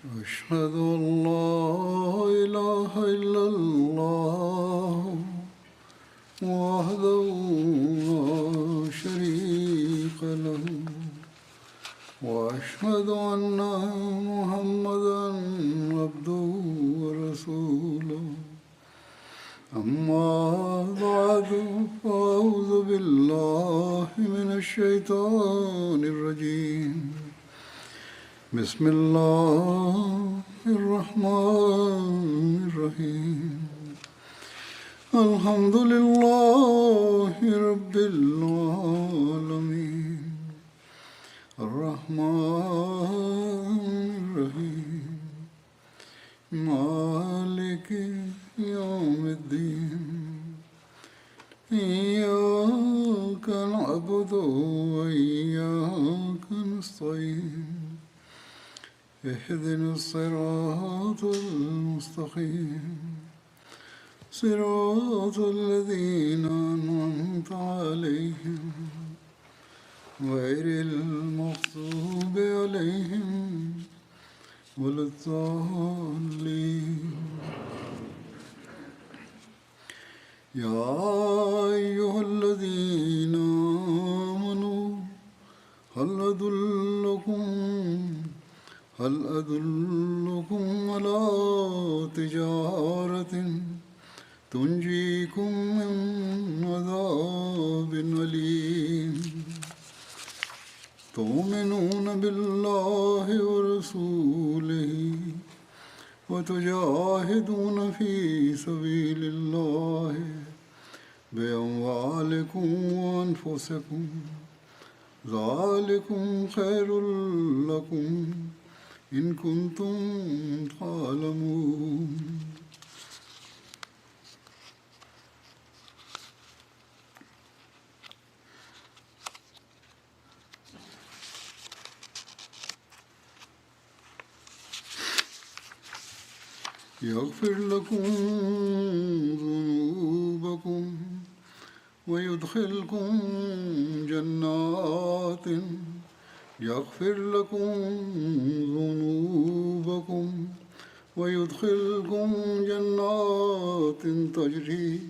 أشهد أن لا إله إلا الله وحده لا شريك له وأشهد أن محمدا عبده ورسوله أما بعد فأعوذ بالله من الشيطان الرجيم بسم الله الرحمن الرحيم الحمد لله رب العالمين الرحمن الرحيم مالك يوم الدين إياك نعبد وإياك نستعين اهدنا الصراط المستقيم صراط الذين أنعمت عليهم غير المغضوب عليهم ولا الضالين يا أيها الذين آمنوا هل أدلكم على تجارة تنجيكم من عذاب أليم تؤمنون بالله ورسوله وتجاهدون في سبيل الله بأموالكم وأنفسكم ذلكم خير لكم إن كنتم تعلمون يغفر لكم ذنوبكم ويدخلكم جنات يغفر لكم ذنوبكم ويدخلكم جنات تجري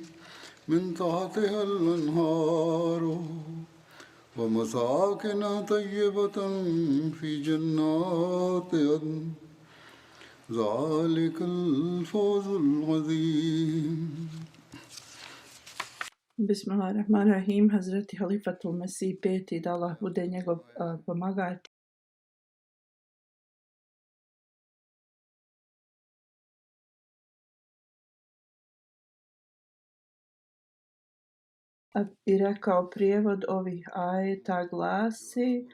من تحتها الأنهار ومساكن طيبة في جنات عدن ذلك الفوز العظيم. Bismillahirrahmanirrahim. Hazreti Halifatul Mesih peti, da Allah bude njegov pomagač. I rekao prijevod ovih ajeta glasi: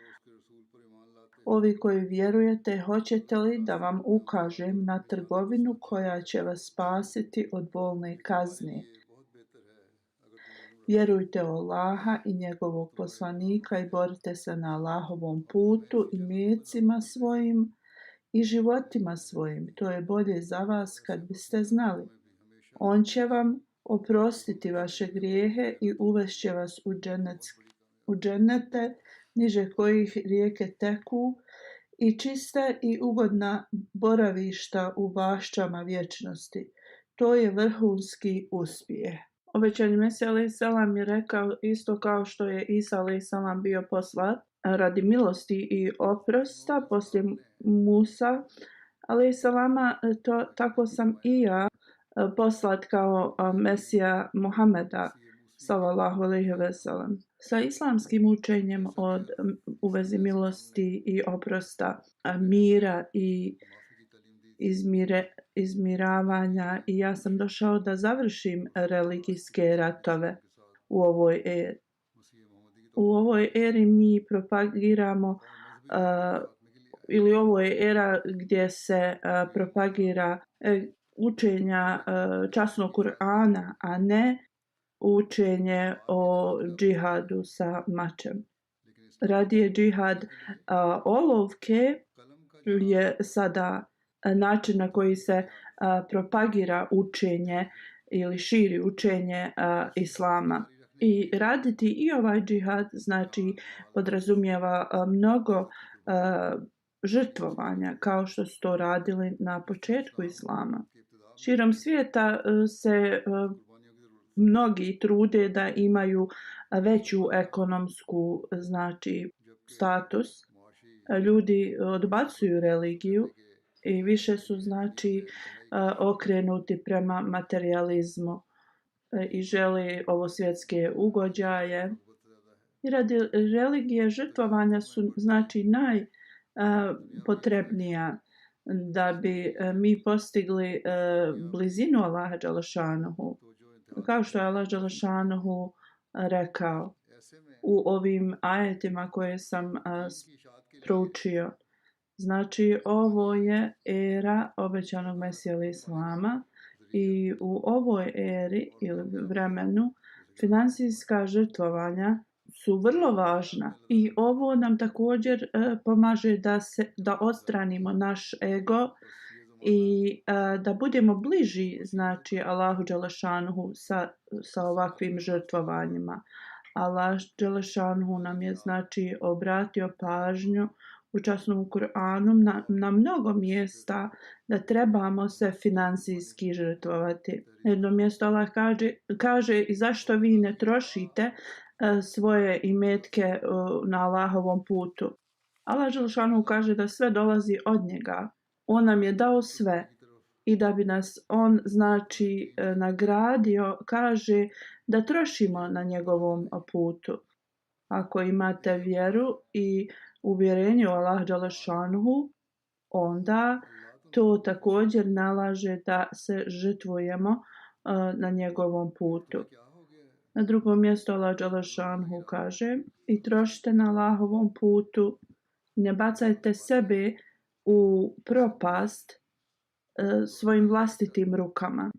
Ovi koji vjerujete, hoćete li da vam ukažem na trgovinu koja će vas spasiti od bolne kazne? Vjerujte u Allaha i njegovog poslanika i borite se na Allahovom putu i mecima svojim i životima svojim. To je bolje za vas kad biste znali. On će vam oprostiti vaše grijehe i uvešće vas u džennete, niže kojih rijeke teku, i čista i ugodna boravišta u bašćama vječnosti. To je vrhunski uspjeh. Obećani Mesija a.s. je rekao isto kao što je Isa a.s. bio poslat radi milosti i oprosta poslije Musa a.s. Tako sam i ja poslat kao Mesija Muhameda sallallahu alejhi ve sellem. Sa islamskim učenjem u vezi milosti i oprosta, mira i izmiravanja, i ja sam došao da završim religijske ratove u ovoj eri. U ovoj eri mi propagiramo ili ovo je era gdje se propagira učenja časnog Kur'ana, a ne učenje o džihadu sa mačem. Radije džihad olovke je sada način na koji se propagira učenje ili širi učenje islama. I raditi i ovaj džihad znači podrazumijeva mnogo žrtvovanja, kao što su to radili na početku Islama. Širom svijeta se mnogi trude da imaju veću ekonomsku, znači, status. Ljudi odbacuju religiju i više su, znači, okrenuti prema materializmu i žele ovo svjetske ugođaje. I radi religije žrtvovanja su, znači, najpotrebnija da bi mi postigli blizinu Allaha dželešanuhu. Kao što je Allah dželešanuhu rekao u ovim ajetima koje sam proučio. Znači, ovo je era obećanog Mesija alejhi selama i u ovoj eri ili vremenu finansijska žrtvovanja su vrlo važna i ovo nam također pomaže da odstranimo naš ego i da budemo bliži, znači, Allahu dželešanuhu sa ovakvim žrtvovanjima. Allah dželešanuhu nam je, znači, obratio pažnju u časnom Kur'anu na mnogo mjesta da trebamo se finansijski žrtvovati. Na jednom mjestu Allah kaže i zašto vi ne trošite svoje imetke na Allahovom putu. Allah dželešanuhu kaže da sve dolazi od njega. On nam je dao sve i da bi nas on, znači, nagradio, kaže da trošimo na njegovom putu. Ako imate vjeru i uvjerenje u Allah dželešanuhu, onda to također nalaže da se žrtvujemo na njegovom putu. Na drugom mjestu Allah dželešanuhu kaže i trošite na Allahovom putu, ne bacajte sebe u propast svojim vlastitim rukama.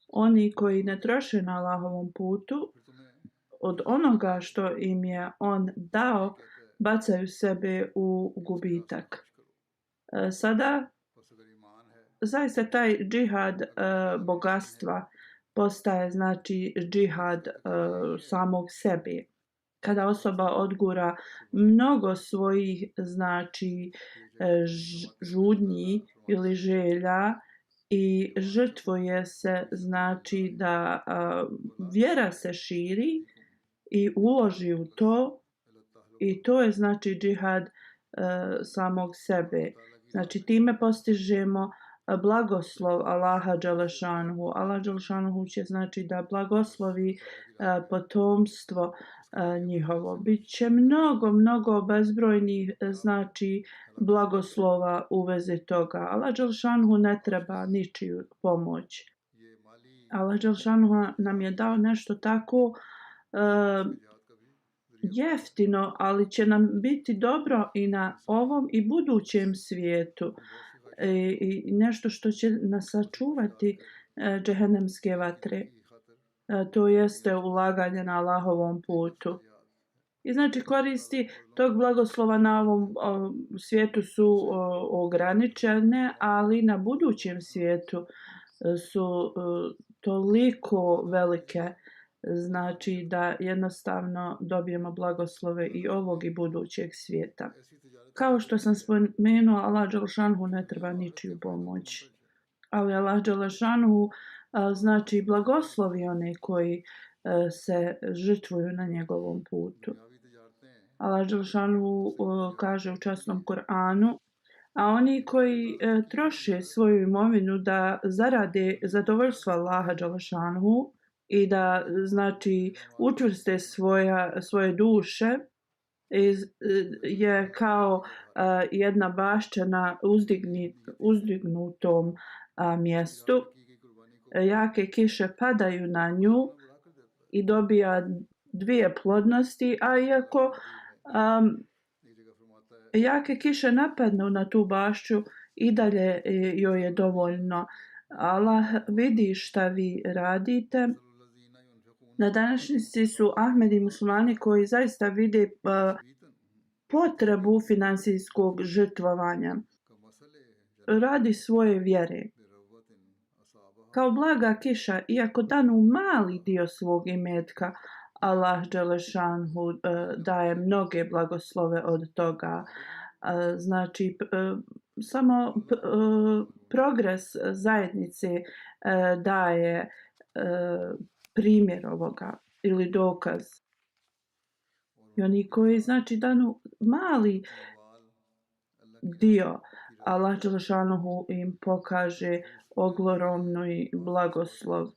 Oni koji ne troše na Allahovom putu, od onoga što im je on dao, bacaju sebe u gubitak. Sada zaista taj džihad bogatstva postaje, znači, džihad samog sebe. Kada osoba odgura mnogo svojih, znači, žudnji ili želja i žrtvuje se, znači, da vjera se širi i uloži u to, i to je, znači, džihad samog sebe. Znači, time postižemo blagoslov Allaha dželešanuhu. Allah dželešanuhu će, znači, da blagoslovi potomstvo njihovo. Biće mnogo bezbrojnih, znači, blagoslova u vezi toga. Allah dželešanuhu ne treba ničiju pomoć. Allah dželešanuhu nam je dao nešto tako jeftino, ali će nam biti dobro i na ovom i budućem svijetu. I nešto što će nas sačuvati džehennemske vatre. To jeste ulaganje na Allahovom putu. I, znači, koristi tog blagoslova na ovom svijetu su ograničene, ali na budućem svijetu su toliko velike, znači, da jednostavno dobijemo blagoslove i ovog i budućeg svijeta. Kao što sam spomenuo, Allah dželešanuhu ne treba ničiju pomoć. Ali Allah dželešanuhu, znači, blagoslovi one koji se žrtvuju na njegovom putu. Allah dželešanuhu kaže u časnom Kur'anu, a oni koji troše svoju imovinu da zarade zadovoljstvo Allaha dželešanuhu i da, znači, učvrste svoje duše, je kao jedna bašća na uzdignutom mjestu. Jake kiše padaju na nju i dobija 2 plodnosti, a iako jake kiše napadnu na tu bašću, i dalje joj je dovoljno. Allah vidi šta vi radite. Na današnjici su Ahmedi muslimani koji zaista vide potrebu finansijskog žrtvovanja radi svoje vjere. Kao blaga kiša, iako danu mali dio svog imetka, Allah dželešanhu daje mnoge blagoslove od toga. Znači, samo progres zajednice daje primjer ovoga ili dokaz. I oni koji znači danu mali dio, Allah dželešanuhu im pokaže ogromni blagoslov.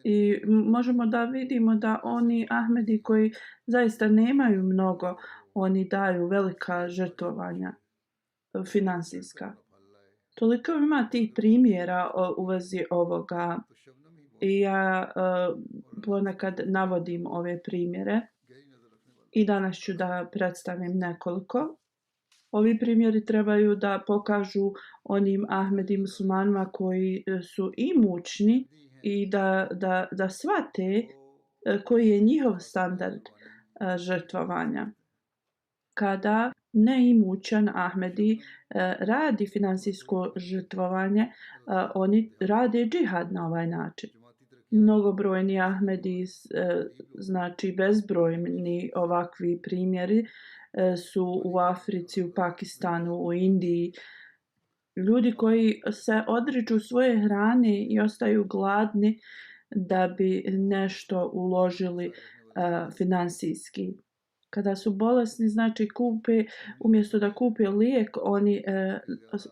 I možemo da vidimo da oni Ahmedi koji zaista nemaju mnogo, oni daju velika žrtvovanja finansijska. Toliko ima tih primjera u vezi ovoga i ja ponekad navodim ove primjere i danas ću da predstavim nekoliko. Ovi primjeri trebaju da pokažu onim Ahmedi muslimanima koji su imućni i da shvate koji je njihov standard žrtvovanja. Kada neimućan Ahmedi radi finansijsko žrtvovanje, oni rade džihad na ovaj način. Mnogobrojni Ahmedi, znači bezbrojni ovakvi primjeri su u Africi, u Pakistanu, u Indiji. Ljudi koji se odriču svoje hrane i ostaju gladni da bi nešto uložili finansijski. Kada su bolesni, znači umjesto da kupe lijek, oni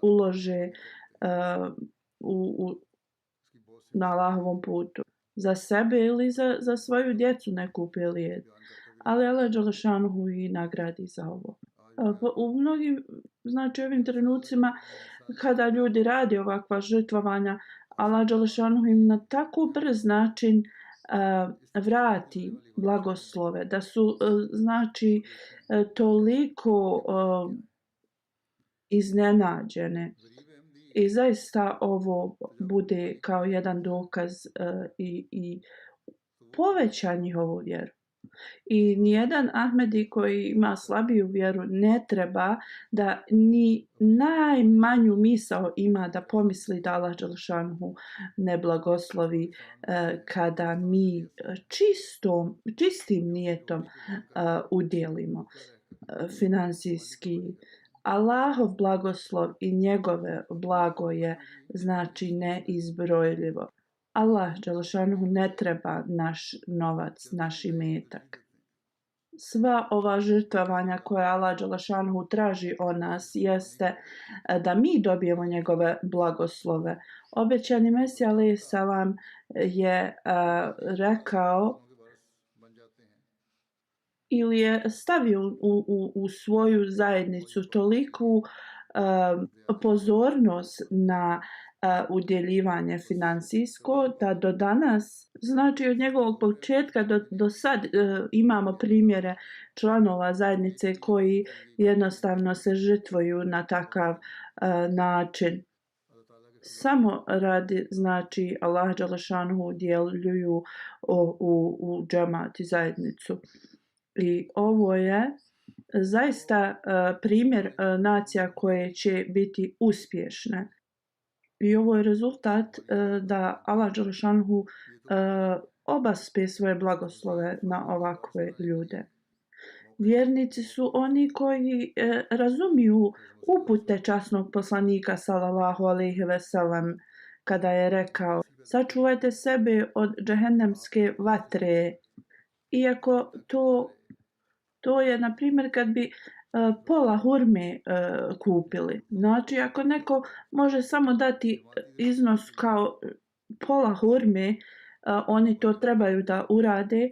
ulože na Allahovom putu. Za sebe ili za svoju djecu ne kupe lijek. Ali Allah dželešanuhu i nagradi za ovo. U mnogim, znači ovim trenucima kada ljudi rade ovakva žrtvovanja, Allah dželešanuhu im na tako brz način vrati blagoslove, da su znači toliko iznenađene. I zaista ovo bude kao jedan dokaz i poveća njihovu vjeru. I nijedan Ahmedi koji ima slabiju vjeru ne treba da ni najmanju misao ima da pomisli da Allah dželešanuhu ne blagoslovi kada mi čistim nijetom udjelimo finansijski. Allahov blagoslov i njegove blago je znači neizbrojljivo. Allah dželešanuhu ne treba naš novac, naš imetak. Sva ova žrtvovanja koje Allah dželešanuhu traži od nas jeste da mi dobijemo njegove blagoslove. Obećani Mesija alejhi selam je rekao ili je stavio u svoju zajednicu toliku pozornost na udjeljivanje finansijsko da do danas, znači od njegovog početka do sad imamo primjere članova zajednice koji jednostavno se žrtvuju na takav način. Samo radi, znači Allah dželešanuhu udjeljuju u džemat i zajednicu. I ovo je zaista primjer nacija koje će biti uspješne. I ovo je rezultat da Allah dželešanuhu obaspe svoje blagoslove na ovakve ljude. Vjernici su oni koji razumiju upute časnog poslanika sallallahu alejhi ve sellem kada je rekao: sačuvajte sebe od džehennemske vatre. Iako to je, na primjer, kad bi pola hurme kupili. Znači, ako neko može samo dati iznos kao pola hurme, oni to trebaju da urade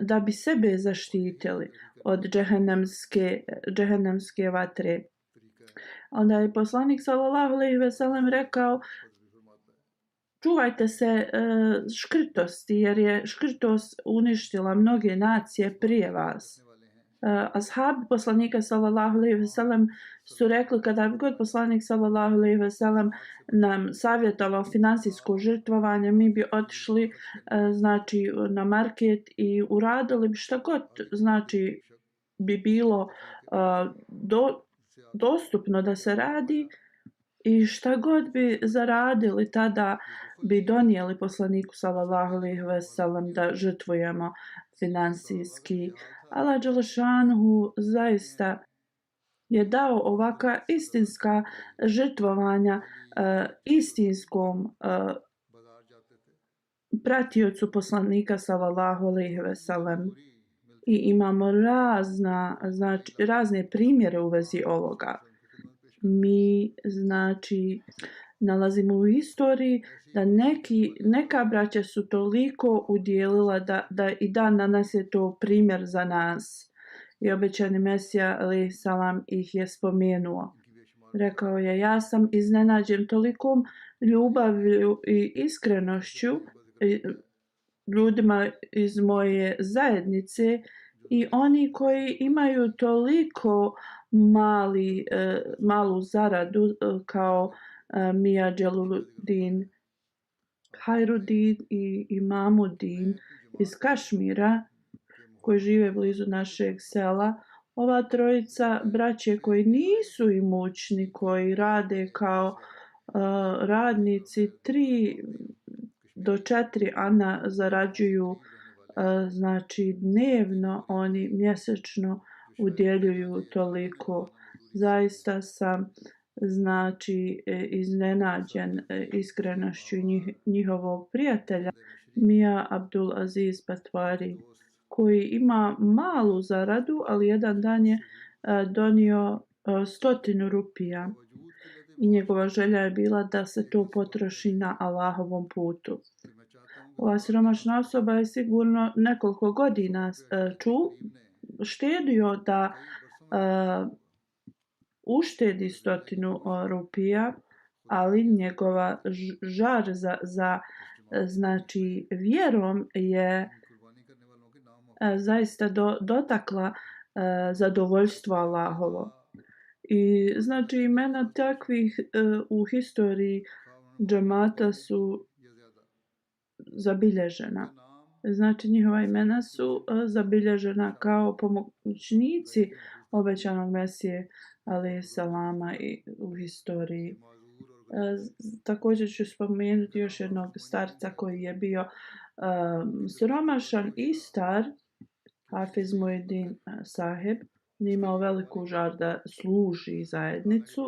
da bi sebe zaštitili od džehennemske vatre. Onda je poslanik sallallahu alejhi ve sellem rekao: čuvajte se škrtosti, jer je škrtost uništila mnoge nacije prije vas. Ashabi poslanika sallallahu alejhi ve sellem su rekli kada bi god poslanik sallallahu alejhi ve sellem nam savjetovao finansijsko žrtvovanje, mi bi otišli znači na market i uradili bi šta god znači bi bilo dostupno da se radi i šta god bi zaradili tada bi donijeli poslaniku sallallahu alejhi ve sellem da žrtvujemo finansijski. Allah dželešanuhu zaista je dao ovakva istinska žrtvovanja istinskom pratiocu poslanika sallallahu alejhi ve sellem. I imamo razne primjere u vezi ovoga. Mi nalazimo u istoriji da neka braća su toliko udjelila da i dan danas je to primjer za nas. I obećani Mesija alejhi salam ih je spomenuo. Rekao je: ja sam iznenađen tolikom ljubavlju i iskrenošću ljudima iz moje zajednice i oni koji imaju toliko malu zaradu kao Mija Dželaluddin Hajruddin i Imamuddin iz Kašmira koji žive blizu našeg sela. Ova trojica braće koji nisu imućni, koji rade kao radnici, 3 do 4 ana zarađuju, dnevno, oni mjesečno udjeljuju toliko. Zaista sam iznenađen iskrenošću njihovog prijatelja Mija Abdul Aziz Patwari, koji ima malu zaradu, ali jedan dan je donio 100 rupija i njegova želja je bila da se to potroši na Allahovom putu. Ova siromašna osoba je sigurno nekoliko godina štedio da uštedi 100 rupija, ali njegova žar za vjerom je zaista dotakla zadovoljstvo Allahovo. I imena takvih u historiji džemata su zabilježena. Njihova imena su zabilježena kao pomoćnici obećanog Mesije alejhi salama i u historiji. Također ću spomenuti još jednog starca koji je bio siromašan i star, Hafiz Muhyiddin Saheb. Imao veliku žar da služi zajednicu,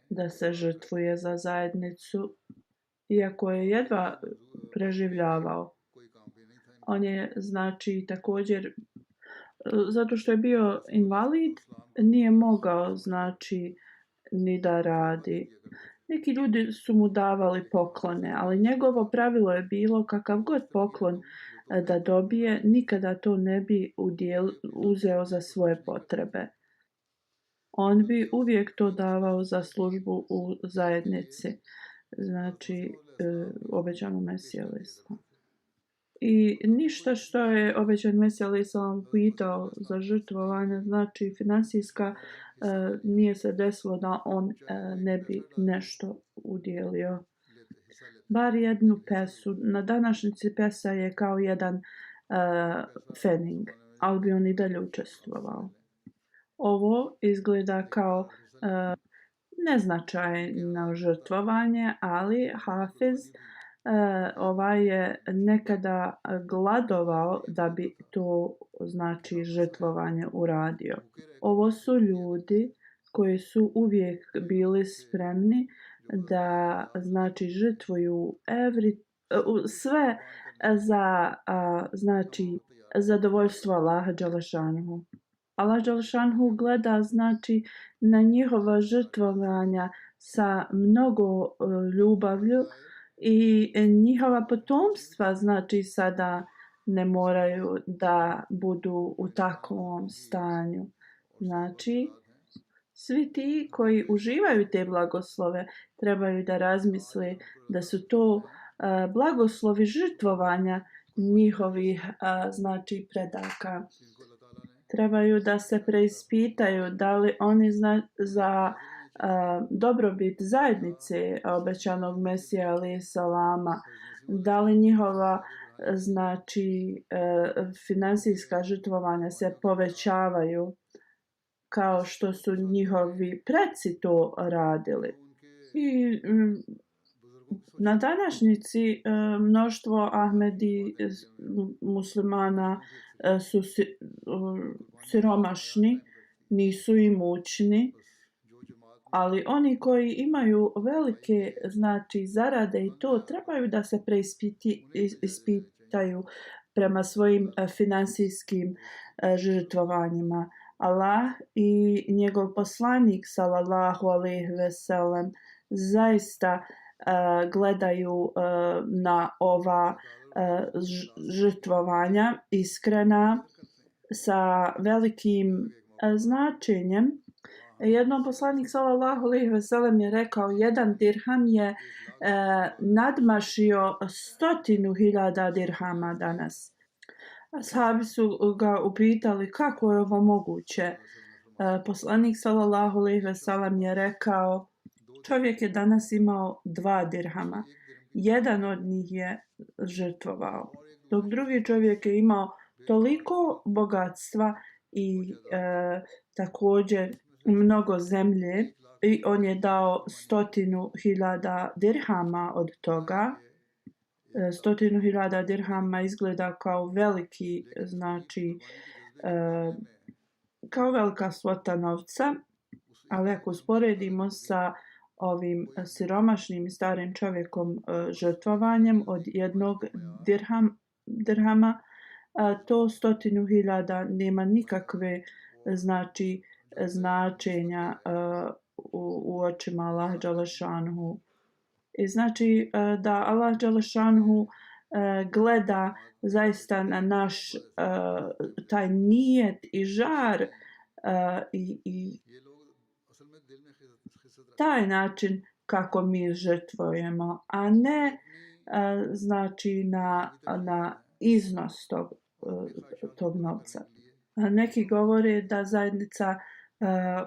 da se žrtvuje za zajednicu, iako je jedva preživljavao. On je također, zato što je bio invalid, nije mogao ni da radi. Neki ljudi su mu davali poklone, ali njegovo pravilo je bilo kakav god poklon da dobije, nikada to ne bi uzeo za svoje potrebe. On bi uvijek to davao za službu u zajednici, obećanu Mesiju alejhi salam. I ništa što je obećan Mesija alejhi salam pitao za žrtvovanje, finansijska, nije se desilo da on ne bi nešto udjelio. Bar jednu pesu. Na današnjici pesa je kao jedan pfening, ali bi on i dalje učestvovao. Ovo izgleda kao neznačajno žrtvovanje, ali Hafiz je nekada gladovao da bi to žrtvovanje uradio. Ovo su ljudi koji su uvijek bili spremni da žrtvuju sve za zadovoljstvo Allaha dželešanuhu. Allah dželešanuhu gleda na njihova žrtvovanja sa mnogo ljubavlju i njihova potomstva sada ne moraju da budu u takvom stanju. Svi ti koji uživaju te blagoslove trebaju da razmisle da su to blagoslovi žrtvovanja njihovih predaka. Trebaju da se preispitaju da li oni za dobrobit zajednice obećanog Mesija alejhi salama, da li njihova finansijska žrtvovanja se povećavaju kao što su njihovi preci to radili. I na današnjici mnoštvo Ahmedi muslimana su siromašni nisu imućni, ali oni koji imaju velike znači zarade i to trebaju da se ispitaju prema svojim finansijskim žrtvovanjima. Allah i njegov poslanik sallallahu alejhi ve sellem zaista gledaju na ova žrtvovanja iskrena sa velikim značenjem. Jednom poslanik sallallahu alejhi ve sellem je rekao, jedan dirham je nadmašio 100.000 dirhama danas. Ashabi su ga upitali kako je ovo moguće. Poslanik sallallahu alejhi ve sellem je rekao, čovjek je danas imao 2 dirhama. Jedan od njih je žrtvovao. Dok drugi čovjek je imao toliko bogatstva i također mnogo zemlje i on je dao 100.000 dirhama od toga. 100.000 dirhama izgleda kao veliki, znači kao velika svota novca, ali ako usporedimo sa ovim siromašnim i starim čovjekom žrtvovanjem od jednog dirhama, to 100.000 nema nikakve znači značenja u očima Allaha dželle šanhu. I znači da Allah dželle šanhu gleda zaista na naš taj nijet i žar i taj način kako mi žrtvujemo, a ne znači na iznos tog novca. Neki govore da zajednica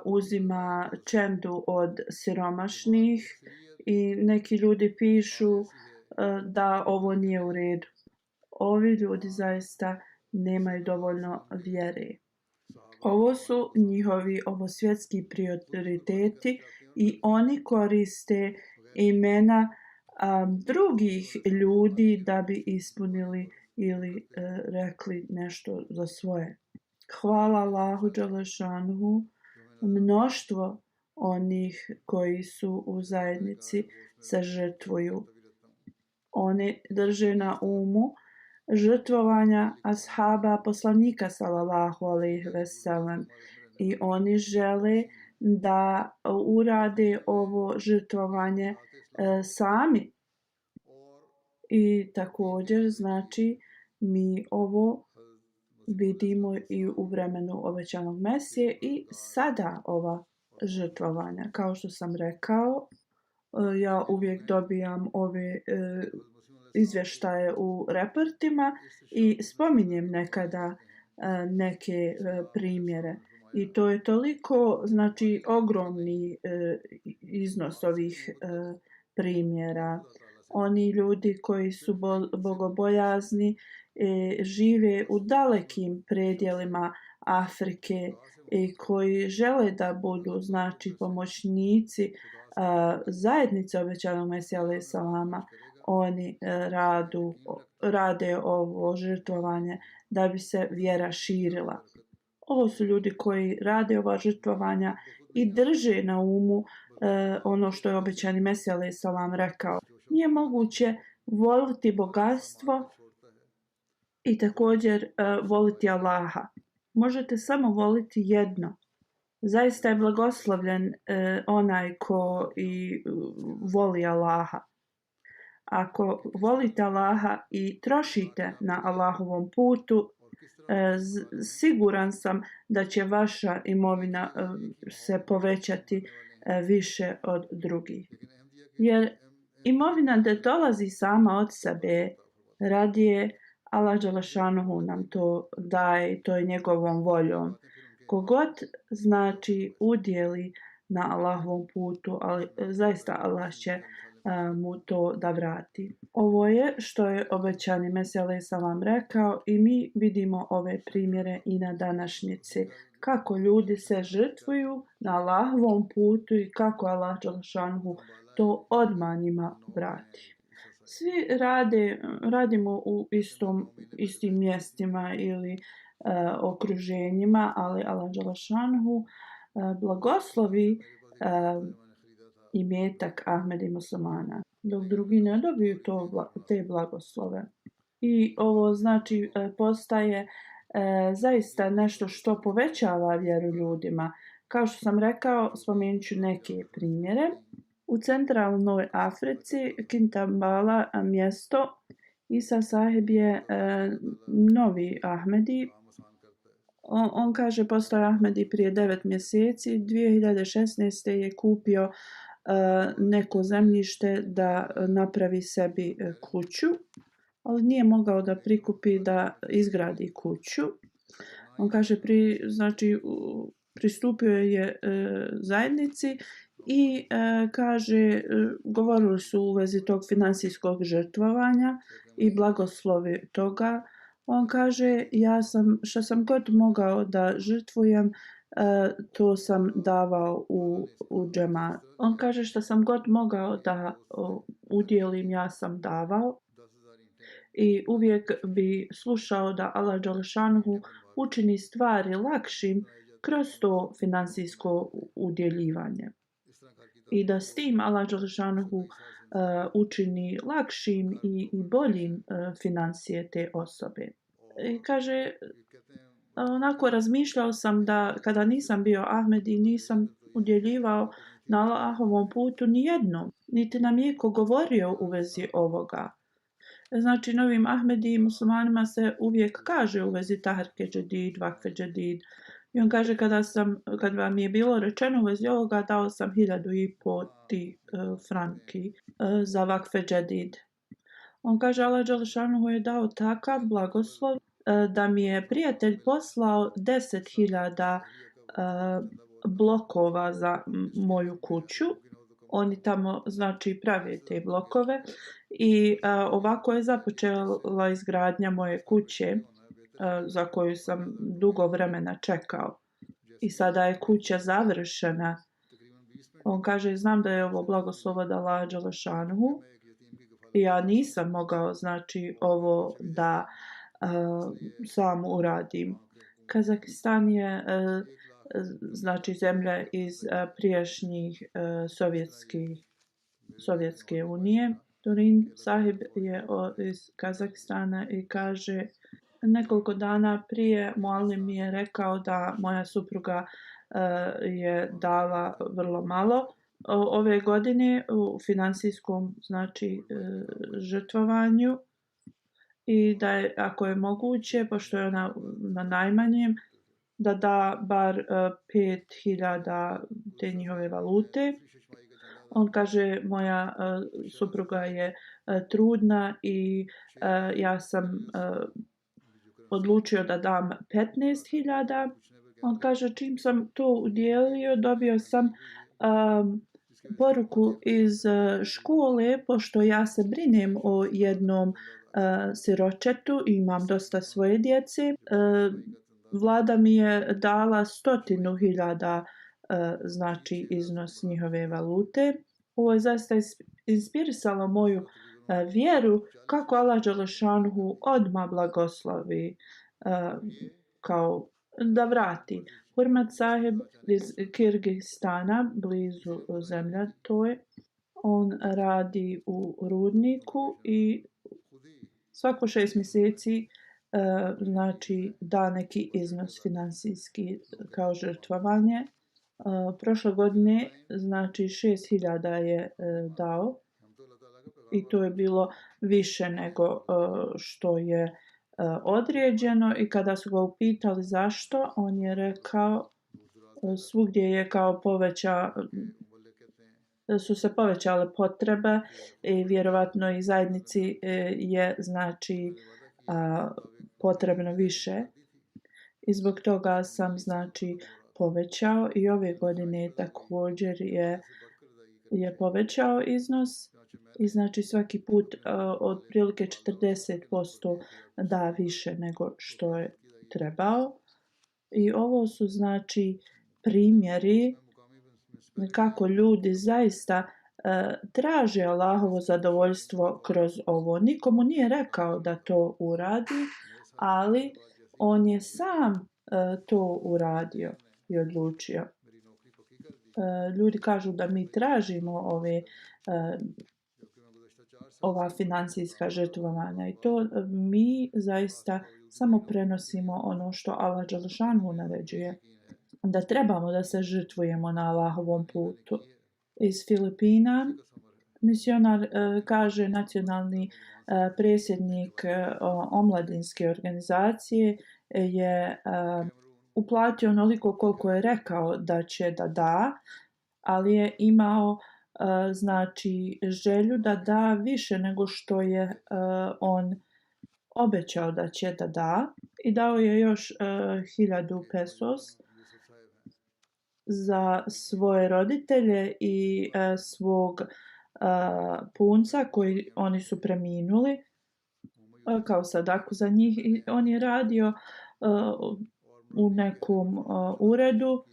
uzima čendu od siromašnih i neki ljudi pišu da ovo nije u redu. Ovi ljudi zaista nemaju dovoljno vjere. Ovo su njihovi ovosvjetski prioriteti i oni koriste imena drugih ljudi da bi ispunili ili rekli nešto za svoje. Hvala Allahu dželle šanhu, mnoštvo onih koji su u zajednici se žrtvuju. Oni drže na umu žrtvovanja ashaba poslanika sallallahu alejhi ve sellem i oni žele da urade ovo žrtvovanje sami. I također znači mi ovo vidimo i u vremenu obećanog Mesije i sada ova žrtvovanja. Kao što sam rekao, ja uvijek dobijam ove izvještaje u reportima i spominjem nekada neke primjere. I to je toliko, znači, ogromni iznos ovih primjera. Oni ljudi koji su bogobojazni žive u dalekim predjelima Afrike i koji žele da budu, znači, pomoćnici zajednice obećanog Mesija alejhi selama. Oni rade ovo žrtvovanje da bi se vjera širila. Ovo su ljudi koji rade ova žrtvovanja i drže na umu ono što je obećani Mesija alejhi selam rekao. Nije moguće voliti bogatstvo i također voliti Allaha. Možete samo voliti jedno. Zaista je blagoslovljen onaj ko i voli Allaha. Ako volite Allaha i trošite na Allahovom putu, siguran sam da će vaša imovina se povećati više od drugih. Jer imovina ne dolazi sama od sebe, radije Allah dželle šanuhu nam to daje i to je njegovom voljom. Kogod znači udjeli na Allahovom putu, ali zaista Allah će mu to da vrati. Ovo je što je obećani Mesija alejhi selam rekao i mi vidimo ove primjere i na današnjici. Kako ljudi se žrtvuju na Allahovom putu i kako Allah dželle šanuhu to odmah njima vrati. Svi radimo u istim mjestima ili okruženjima, ali Allah dželešanhu blagoslovi imetak Ahmed i muslimana, dok drugi ne dobiju te blagoslove. I ovo znači postaje zaista nešto što povećava vjeru ljudima. Kao što sam rekao, spomenut ću neke primjere. U centralnoj Africi, Kintambala mjesto, Isa sahib je novi Ahmedi. On kaže postao je Ahmedi prije 9 mjeseci. 2016. je kupio neko zemljište da napravi sebi kuću, ali nije mogao da prikupi da izgradi kuću. On kaže pristupio je zajednici i kaže govorili su u vezi tog finansijskog žrtvovanja i blagoslovi toga. On kaže što sam god mogao da žrtvujem, to sam davao u džemat. On kaže što sam god mogao da udjelim, ja sam davao. I uvijek bi slušao da Allah dželešanhu učini stvari lakšim kroz to finansijsko udjeljivanje. I da s tim Allah dželešanhu učini lakšim i boljim financije te osobe. I kaže, onako razmišljao sam da kada nisam bio Ahmed i nisam udjeljivao na Allahovom putu nijednom, niti nam je ko govorio u vezi ovoga. Znači, novim Ahmedi i muslimanima se uvijek kaže u vezi Tahrike Džedid, Vakfe Džedid. I on kaže, kad vam je bilo rečeno u vezi ovoga, dao sam 1.500 franki za Vakfe Džedid. On kaže, Allah dželešanuhu je dao takav blagoslov da mi je prijatelj poslao 10.000 blokova za moju kuću. Oni tamo znači prave te blokove i ovako je započela izgradnja moje kuće za koju sam dugo vremena čekao. I sada je kuća završena. On kaže, znam da je ovo blagoslov od Allaha dželešanuhu i ja nisam mogao znači ovo da sam uradim. Kazahstan je znači zemlja iz prijašnjih Sovjetske unije. Turin sahib je iz Kazahstana i kaže, nekoliko dana prije muallim mi je rekao da moja supruga je dala vrlo malo ove godine u finansijskom znači žrtvovanju i da je, ako je moguće, pošto je ona na najmanjem, da bar 5.000 te njihove valute. On kaže, moja supruga je trudna i ja sam odlučio da dam 15.000. On kaže, čim sam to udjelio, dobio sam poruku iz škole, pošto ja se brinem o jednom siročetu i imam dosta svoje djece. Vlada mi je dala 100.000 znači iznos njihove valute. Ovo je zaista inspirisalo moju vjeru kako Allah dželešanuhu odmah blagoslovi kao da vrati. Hurmat sahib iz Kirgistana, blizu zemlja to je. On radi u rudniku i svako 6 mjeseci znači da neki iznos finansijski kao žrtvovanje. Prošle godine znači 6.000 je dao i to je bilo više nego što je određeno. I kada su ga upitali zašto, on je rekao svugdje je kao su se povećale potrebe i vjerovatno i zajednici je znači potrebno više. I zbog toga sam znači povećao i ove godine također je povećao iznos i znači svaki put otprilike 40% da više nego što je trebao. I ovo su znači primjeri kako ljudi zaista traže Allahovo zadovoljstvo kroz ovo. Nikomu nije rekao da to uradi, ali on je sam to uradio i odlučio. Ljudi kažu da mi tražimo ova financijska žrtvovanja i to mi zaista samo prenosimo ono što Allah dželešanu naređuje, da trebamo da se žrtvujemo na Allahovom putu. Iz Filipina misionar kaže, nacionalni predsjednik omladinske organizacije je uplatio onoliko koliko je rekao da će da da, ali je imao znači želju da da više nego što je on obećao da će da da, i dao je još 1000 pesos za svoje roditelje i svog punca koji oni su preminuli kao sadaku za njih. I on je radio u nekom uredu.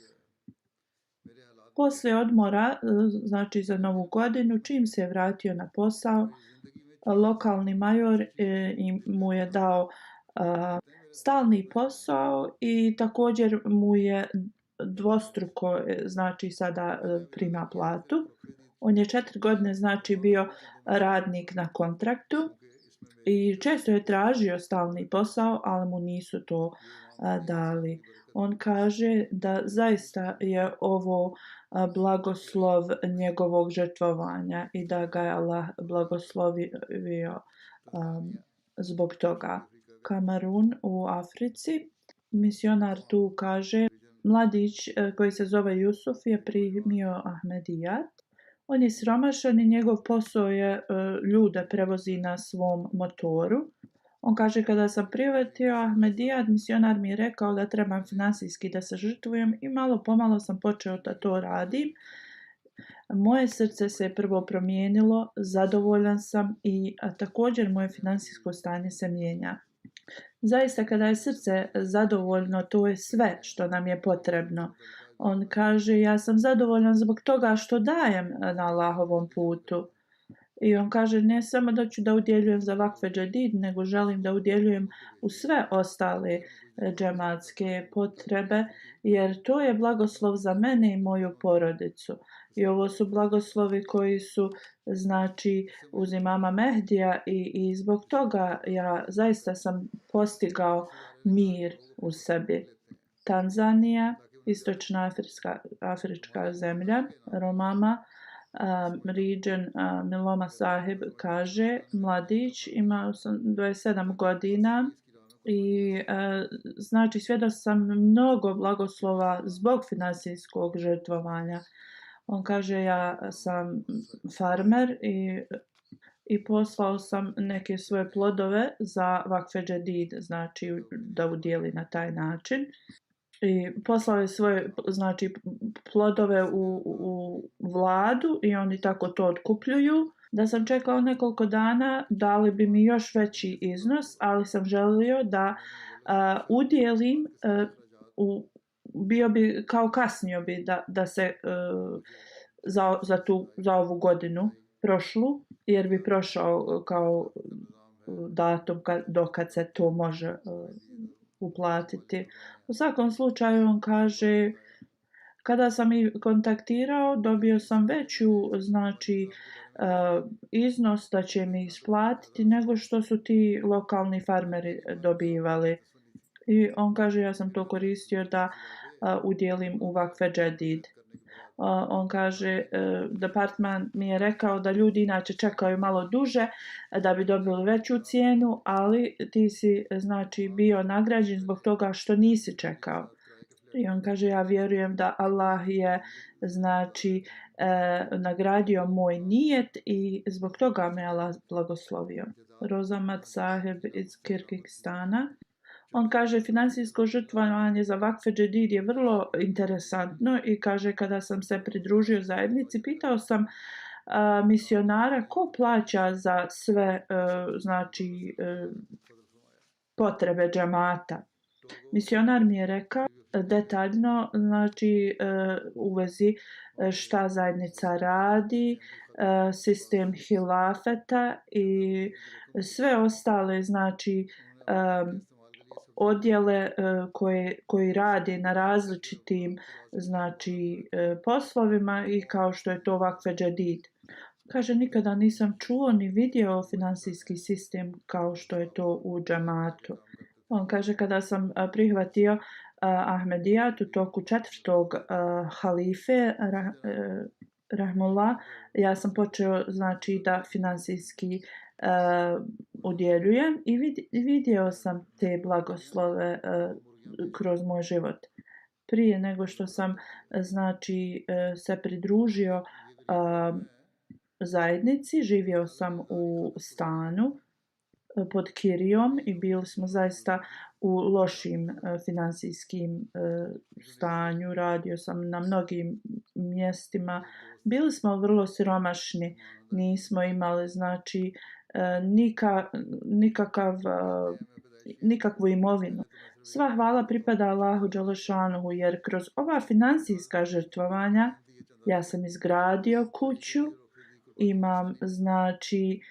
Poslije odmora, znači za Novu godinu, čim se je vratio na posao, lokalni major mu je dao stalni posao i također mu je dvostruko, znači sada prima platu. On je 4 godine znači bio radnik na kontraktu i često je tražio stalni posao, ali mu nisu to dali. On kaže da zaista je ovo blagoslov njegovog žrtvovanja i da ga je Allah blagoslovio zbog toga. Kamerun u Africi, misionar tu kaže, mladić koji se zove Jusuf je primio Ahmedijat. On je siromašan i njegov posao je ljude prevozi na svom motoru. On kaže, kada sam prihvatio Ahmedijat, misionar mi je rekao da trebam finansijski da se žrtvujem i malo pomalo sam počeo da to radim. Moje srce se prvo promijenilo, zadovoljan sam i također moje finansijsko stanje se mijenja. Zaista kada je srce zadovoljno, to je sve što nam je potrebno. On kaže, ja sam zadovoljan zbog toga što dajem na Allahovom putu. I on kaže, ne samo da ću da udjeljujem za vakfe džedid, nego želim da udjeljujem u sve ostale džematske potrebe, jer to je blagoslov za mene i moju porodicu. I ovo su blagoslovi koji su znači uz imama Mehdija i zbog toga ja zaista sam postigao mir u sebi. Tanzanija, istočna afrička zemlja, Romama, Region Miloma Sahib kaže, mladić, imao sam 27 godina i znači svjedok sam mnogo blagoslova zbog finansijskog žrtvovanja. On kaže, ja sam farmer i poslao sam neke svoje plodove za vakfe džedid, znači da udjeli na taj način. I poslao je svoje znači plodove u vladu i oni tako to otkupljuju. Da sam čekao nekoliko dana, dali bi mi još veći iznos, ali sam želio da udjelim, bio bi kao kasnio bi da se za ovu godinu prošlu, jer bi prošao kao datum dokad se to može uplatiti. U svakom slučaju on kaže, kada sam ih kontaktirao, dobio sam veću znači iznos da će mi isplatiti nego što su ti lokalni farmeri dobivali. I on kaže, ja sam to koristio da udjelim u vakfe džedid. On kaže, departman mi je rekao da ljudi inače čekaju malo duže da bi dobili veću cijenu, ali ti si znači bio nagrađen zbog toga što nisi čekao. I on kaže, ja vjerujem da Allah je znači nagradio moj nijet i zbog toga me Allah blagoslovio. Rozamat Saheb iz Kirgistana. On kaže, financijsko žrtvovanje za vakfe džedid je vrlo interesantno i kaže, kada sam se pridružio zajednici, pitao sam misionara ko plaća za sve znači potrebe džamata. Misionar mi je rekao detaljno znači u vezi šta zajednica radi, sistem hilafeta i sve ostale znači odjele koji rade na različitim znači poslovima i kao što je to Vakfe Džedid. Kaže, nikada nisam čuo ni vidio finansijski sistem kao što je to u džamatu. On kaže, kada sam prihvatio Ahmedijat u toku 4. halife Rahmullah, ja sam počeo znači da finansijski udjeljujem i vidio sam te blagoslove kroz moj život. Prije nego što sam znači se pridružio zajednici, živio sam u stanu pod kirijom i bili smo zaista u lošim finansijskim stanju. Radio sam na mnogim mjestima. Bili smo vrlo siromašni, nismo imali znači nikakvu imovinu. Sva hvala pripada Allahu Đelešanuhu, jer kroz ova finansijska žrtvovanja ja sam izgradio kuću, imam znači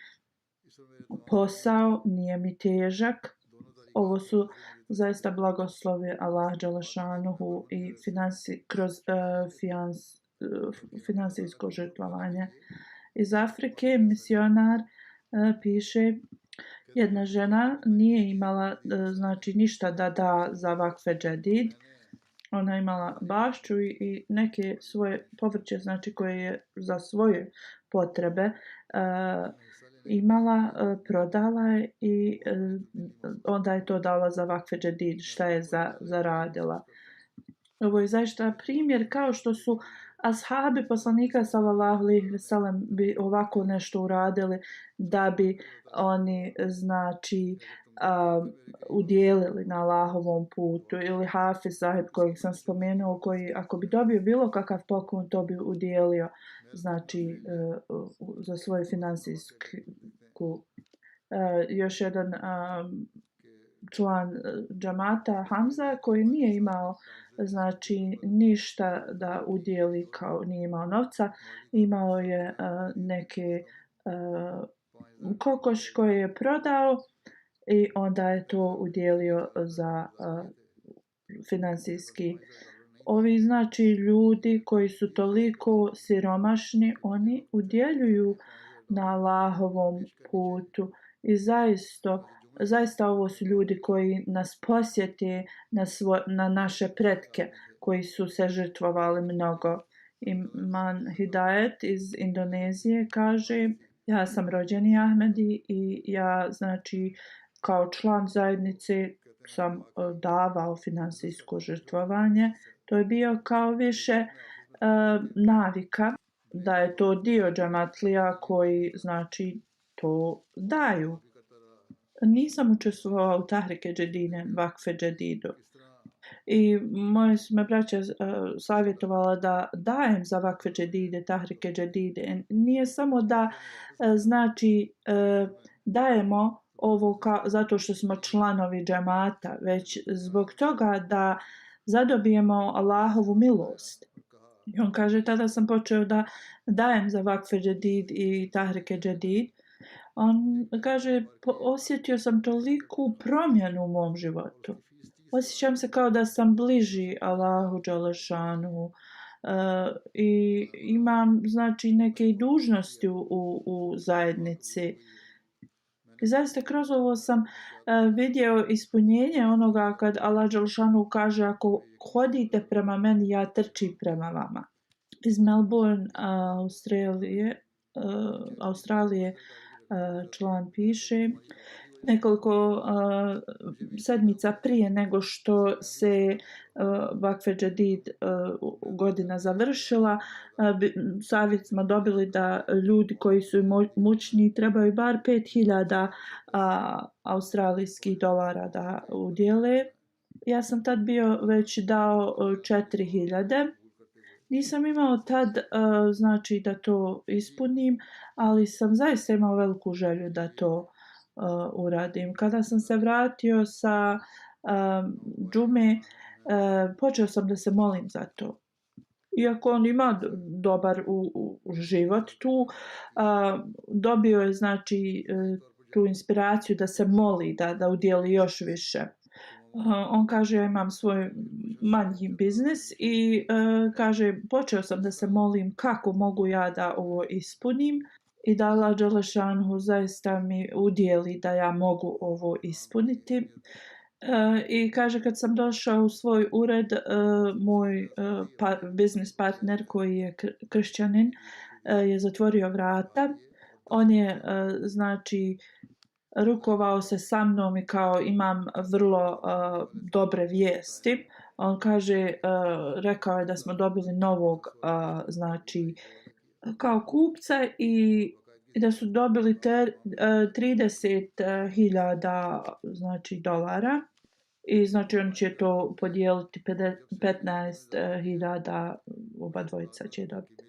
posao, nije mi težak. Ovo su zaista blagoslovi Allah Đelešanuhu i kroz finansijsko žrtvovanje. Iz Afrike misionar piše, jedna žena nije imala znači ništa da da za Vakfe Džedid. Ona je imala bašću i neke svoje povrće znači koje je za svoje potrebe imala, prodala je i onda je to dala za Vakfe Džedid, šta je zaradila. Ovo je zaista primjer kao što su ashabi poslanika sallallahu alejhi ve sellem bi ovako nešto uradili da bi oni znači udjelili na Allahovom putu, ili Hafiz sahib kojeg sam spomenuo, koji ako bi dobio bilo kakav poklon to bi udjelio znači za svoju finansijsku. Još jedan član džamata Hamza koji nije imao znači ništa da udjeli, kao nije imao novca, imao je neke kokoš koje je prodao i onda je to udjelio za finansijski. Ovi znači ljudi koji su toliko siromašni, oni udjeljuju na Allahovom putu i zaista ovo su ljudi koji nas posjete na naše pretke koji su se žrtvovali mnogo. Iman Hidayet iz Indonezije kaže, ja sam rođeni Ahmedi i ja znači kao član zajednice sam davao finansijsko žrtvovanje. To je bio kao više navika da je to dio džamatlija koji znači to daju. Nisam učestvovala u Tahrike Džedide, Vakfe Džedidu. I moje su me braća savjetovala da dajem za Vakfe Džedide, Tahrike Džedide. Nije samo da znači dajemo ovo zato što smo članovi džamata, već zbog toga da zadobijemo Allahovu milost. I on kaže, tada sam počeo da dajem za Vakfe Džedid i Tahrike Džedid. On kaže, osjetio sam toliku promjenu u mom životu. Osjećam se kao da sam bliži Allahu Đelešanuhu i imam znači neke dužnosti u zajednici. I zaista kroz ovo sam vidio ispunjenje onoga kad Allah Đelešanuhu kaže, ako hodite prema meni, ja trčim prema vama. Iz Melbourne, Australije, član piše, nekoliko sedmica prije nego što se Vakfe Džedid godina završila, savjet smo dobili da ljudi koji su mučni trebaju bar 5.000 australijskih dolara da udjele. Ja sam tad bio već dao 4.000. Nisam imao tad znači da to ispunim, ali sam zaista imao veliku želju da to uradim. Kada sam se vratio sa džume, počeo sam da se molim za to. Iako on ima dobar život tu, dobio je znači tu inspiraciju da se moli, da udjeli još više. On kaže ja imam svoj manji biznis i kaže počeo sam da se molim kako mogu ja da ovo ispunim i da Allah Đelešanhu zaista mi udjeli da ja mogu ovo ispuniti. I kaže kad sam došao u svoj ured, moj biznis partner koji je kršćanin je zatvorio vrata. On je znači rukovao se sa mnom i kao imam vrlo dobre vijesti. On kaže, rekao je da smo dobili novog znači kao kupca i da su dobili 30.000 znači dolara i znači on će to podijeliti 15.000, oba dvojica će dobiti.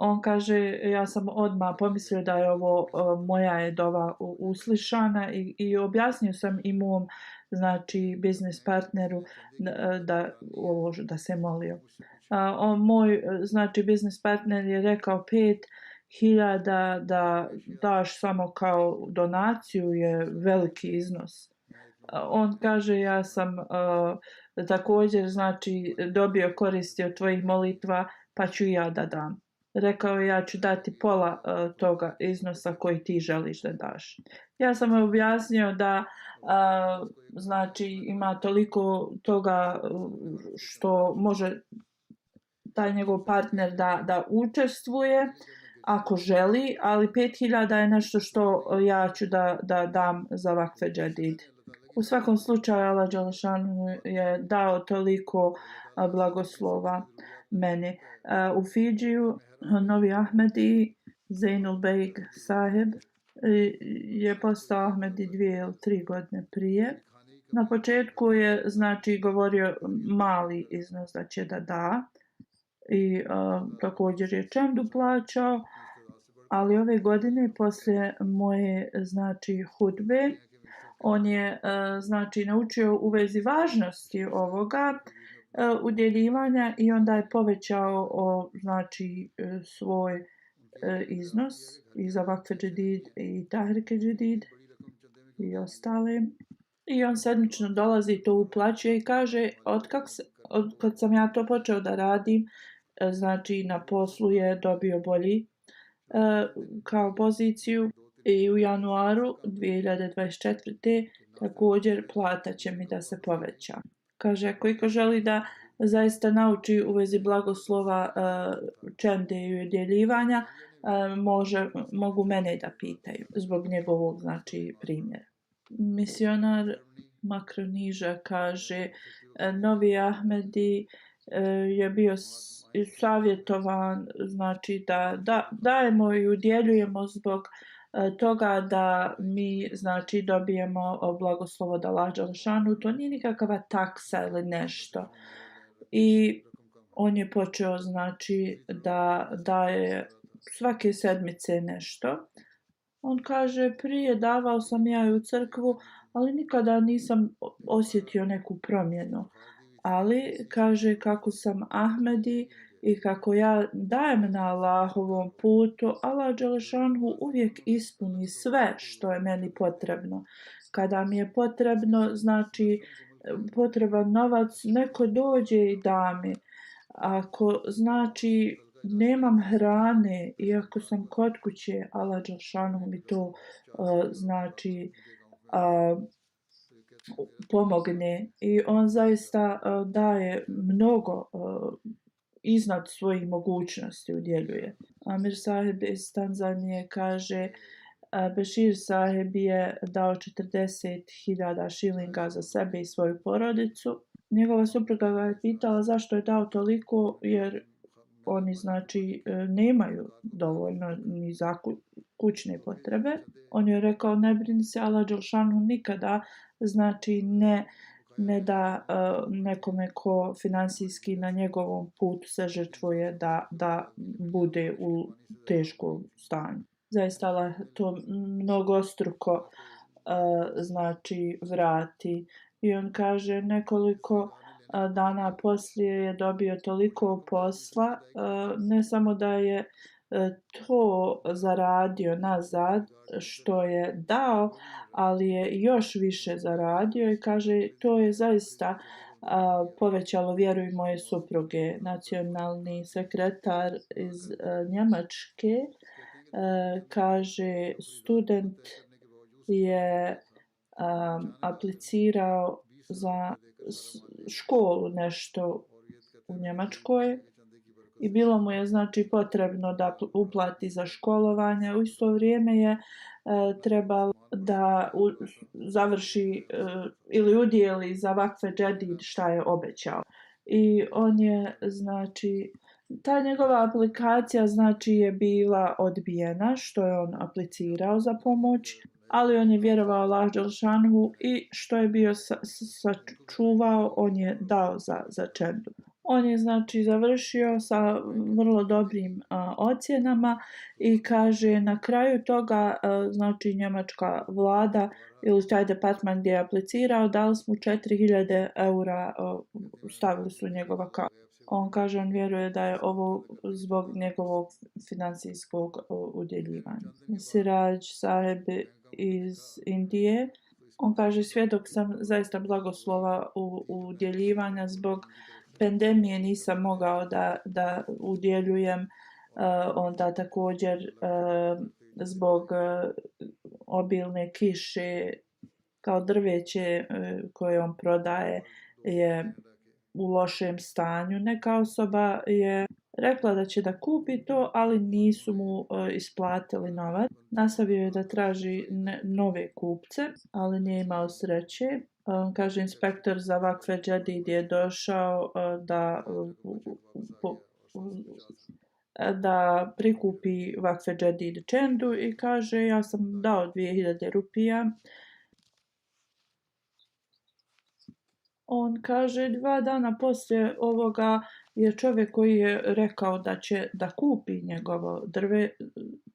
On kaže, ja sam odmah pomislio da je ovo moja je dova uslišana i objasnio sam i mom znači biznis partneru da ovo da se molio. Moj znači biznis partner je rekao 5.000 da daš samo kao donaciju je veliki iznos. On kaže ja sam također znači dobio koristi od tvojih molitva pa ću i ja da dam. Rekao je ja ću dati pola toga iznosa koji ti želiš da daš. Ja sam mu objasnio da znači ima toliko toga što može taj njegov partner da učestvuje ako želi, ali 5.000 je nešto što ja ću da dam za vakfe džedid. U svakom slučaju Allah Đelešanu je dao toliko blagoslova meni. U Fidžiju Novi Ahmedi Zainul Beg Saheb je postao Ahmedi 2 ili 3 godine prije. Na početku je znači govorio mali iznos da će da i također je čemdu plaćao, ali ove godine poslije moje znači hudbe on je znači naučio u vezi važnosti ovoga udjeljivanja i onda je povećao znači svoj iznos i za vakfe džedid i tahrike džedid i ostale. I on sedmično dolazi, to uplaćuje i kaže od sam ja to počeo da radim, znači na poslu je dobio bolji kao poziciju i u januaru 2024. također plata će mi da se poveća. Kaže, ako iko želi da zaista nauči u vezi blagoslova čende i udjeljivanja, mogu mene da pitaju zbog njegovog znači primjera. Misionar Makroniža kaže, Novi Ahmedi je bio savjetovan znači da dajemo i udjeljujemo zbog toga da mi znači dobijemo blagoslovo od Allaha Đelešanu, to nije nikakva taksa ili nešto. I on je počeo znači da daje svake sedmice nešto. On kaže, prije davao sam ja i u crkvu, ali nikada nisam osjetio neku promjenu. Ali, kaže, kako sam Ahmedi i kako ja dajem na Allahovom putu, Allah Đelešanhu uvijek ispuni sve što je meni potrebno. Kada mi je potrebno, znači, potreban novac, neko dođe i da mi. Ako, znači, nemam hrane, iako sam kod kuće, Allah Đelešanhu mi to znači pomogne i on zaista daje mnogo iznad svojih mogućnosti udjeljuje. Amir Saheb iz Tanzanije kaže, Bešir Saheb je dao 40.000 šilinga za sebe i svoju porodicu. Njegova supruga ga je pitala zašto je dao toliko, jer oni znači nemaju dovoljno ni za kućne potrebe. On je rekao, ne brini se, Allah Đelšanu nikada znači ne da nekome ko finansijski na njegovom putu se žrtvuje da bude u teškom stanju. Zaista Allah to mnogostruko znači vrati. I on kaže, nekoliko dana poslije je dobio toliko posla, ne samo da je to zaradio nazad što je dao, ali je još više zaradio i kaže to je zaista povećalo vjeru i moje supruge. Nacionalni sekretar iz Njemačke kaže student je aplicirao za školu nešto u Njemačkoj i bilo mu je znači potrebno da uplati za školovanje. U isto vrijeme je trebalo da završi ili udjeli za vakfe džedid šta je obećao. I on je znači ta njegova aplikacija znači je bila odbijena što je on aplicirao za pomoć, ali on je vjerovao Allah dželšanhu i što je bio sačuvao on je dao za čendu. On je znači završio sa vrlo dobrim ocjenama i kaže na kraju toga znači njemačka vlada ili taj departman gdje je aplicirao dali smo 4000 eura, stavili su njegova kao. On kaže on vjeruje da je ovo zbog njegovog financijskog udjeljivanja. Siraj Saheb iz Indije. On kaže svjedok sam zaista blagoslova udjeljivanja zbog pandemije nisam mogao da udjeljujem, onda također zbog obilne kiše kao drveće koje on prodaje je u lošem stanju. Neka osoba je rekla da će da kupi to, ali nisu mu isplatili novac. Nastavio je da traži nove kupce, ali nije imao sreće. Kaže inspektor za vakfe džedid je došao da prikupi vakfe džedid čendu i kaže ja sam dao 2000 rupija. On kaže 2 dana poslije ovoga je čovjek koji je rekao da će da kupi njegovo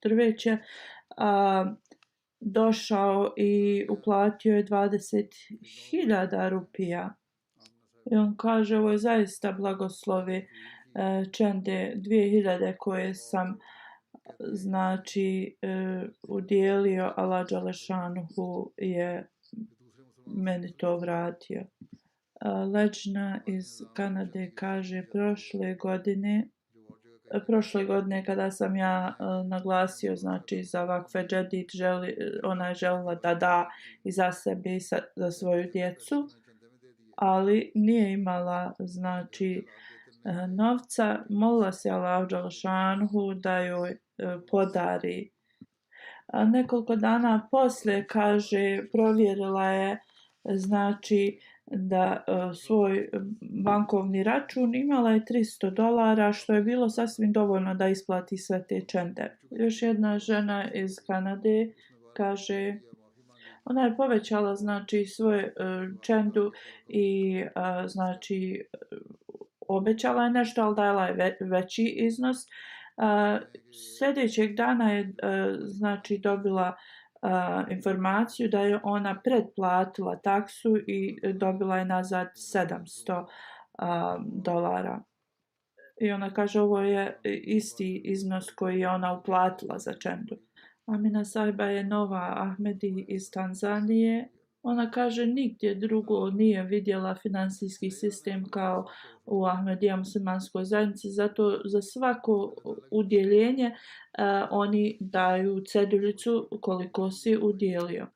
drveće došao i uplatio je 20.000 rupija. I on kaže ovo je zaista blagoslovi čende 2000 koje sam znači udjelio, Allah dželešanuhu je meni to vratio. Lečna iz Kanade kaže prošle godine kada sam ja naglasio znači za vakfe džedid ona je željela da i za sebe i za svoju djecu, ali nije imala znači novca, molila se Allah dželešanuhu da joj podari. Nekoliko dana poslije kaže provjerila je znači da svoj bankovni račun imala je $300 što je bilo sasvim dovoljno da isplati sve te čende. Još jedna žena iz Kanade kaže ona je povećala znači svoju čendu i znači obećala je nešto, ali dala je veći iznos. Sljedećeg dana je znači dobila informaciju da je ona pretplatila taksu i dobila je nazad $700. I ona kaže ovo je isti iznos koji je ona uplatila za čendu. Amina Sahiba je nova Ahmedi iz Tanzanije. Ona kaže nigdje drugo nije vidjela finansijski sistem kao u Ahmedija muslimanskoj zajednici, zato za svako udjeljenje oni daju ceduljicu koliko si udjelio.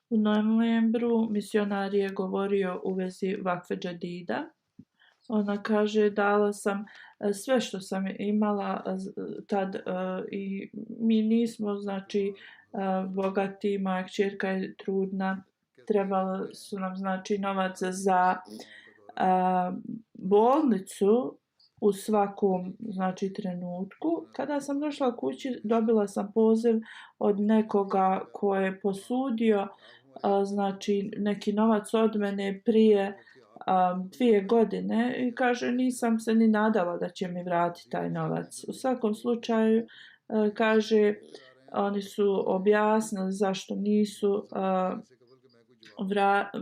U novembru misionar je govorio u vezi vakfe džedida. Ona kaže dala sam sve što sam imala tad i mi nismo znači bogati, moja kćerka je trudna, trebalo su nam znači novac za bolnicu u svakom znači trenutku. Kada sam došla kući dobila sam poziv od nekoga ko je posudio znači neki novac od mene prije 2 godine i kaže nisam se ni nadala da će mi vratiti taj novac. U svakom slučaju kaže oni su objasnili zašto nisu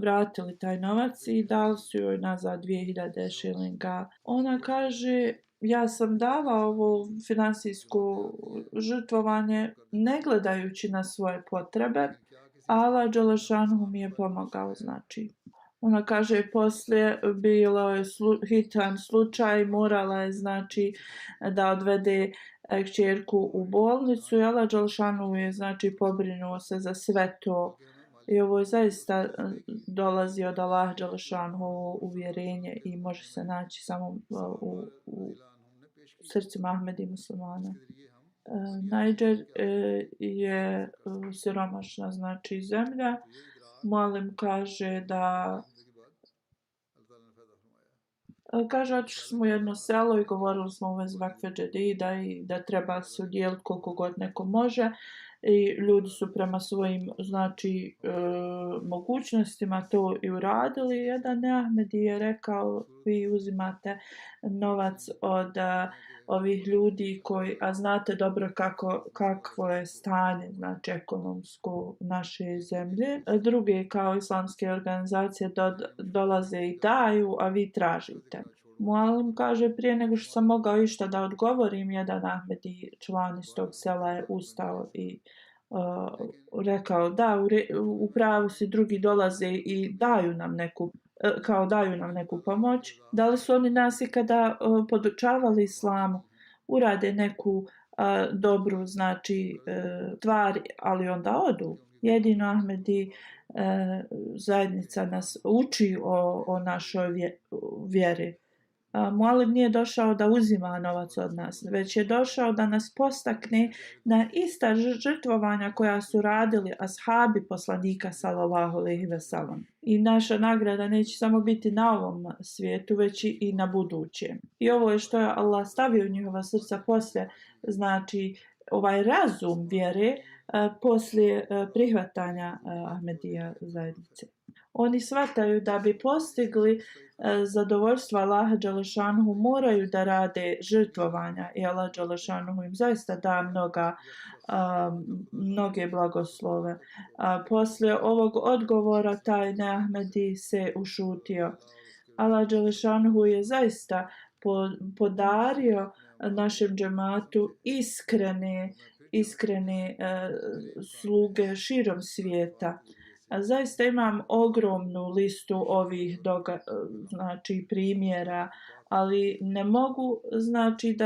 vratili taj novac i dali su joj nazad 2000 šilinga. Ona kaže ja sam dala ovo finansijsko žrtvovanje ne gledajući na svoje potrebe, Allah Đelešanhu mi je pomagao, znači. Ona kaže, poslije bilo je hitan slučaj, morala je, znači, da odvede kćerku u bolnicu i Allah Đelešanhu je, znači, pobrinuo se za sve to. I ovo je zaista dolazi od Allah Đelešanhu uvjerenje i može se naći samo u srcima Ahmedi muslimana. Niger je siromašna, znači, zemlja. Mualim kaže da otišli smo u jedno selo i govorili smo u vezi vakfe džedida i da treba se udjeliti koliko god neko može i ljudi su prema svojim, znači, mogućnostima to i uradili. Jedan Ahmedi je rekao, vi uzimate novac od ovih ljudi koji, a znate dobro kakvo je stanje, znači, ekonomsko naše zemlje. Druge kao islamske organizacije dolaze i daju, a vi tražite. Mualim kaže, prije nego što sam mogao išta da odgovorim, jedan Ahmedi, član iz tog sela, je ustao i rekao, da, u pravu si, drugi dolaze i daju nam neku pomoć. Da li su oni nas ikada podučavali islamu? Urade neku dobru, znači, stvar, ali onda odu. Jedino Ahmedi zajednica nas uči o našoj vjeri. Mualim nije došao da uzima novac od nas, već je došao da nas postakne na ista žrtvovanja koja su radili ashabi poslanika sallallahu alejhi ve sellem. I naša nagrada neće samo biti na ovom svijetu, već i na budućem. I ovo je što je Allah stavio u njihova srca poslije, znači, ovaj razum vjere poslije prihvatanja Ahmedija zajednice. Oni shvataju da bi postigli zadovoljstvo Allaha Đelešanuhu moraju da rade žrtvovanja i Allah Đelešanuhu im zaista da mnoge blagoslove. Poslije ovog odgovora taj Ahmedi se ušutio. Allah Đelešanuhu je zaista podario našem džematu iskrene sluge širom svijeta. Zaista imam ogromnu listu ovih znači, primjera, ali ne mogu, znači,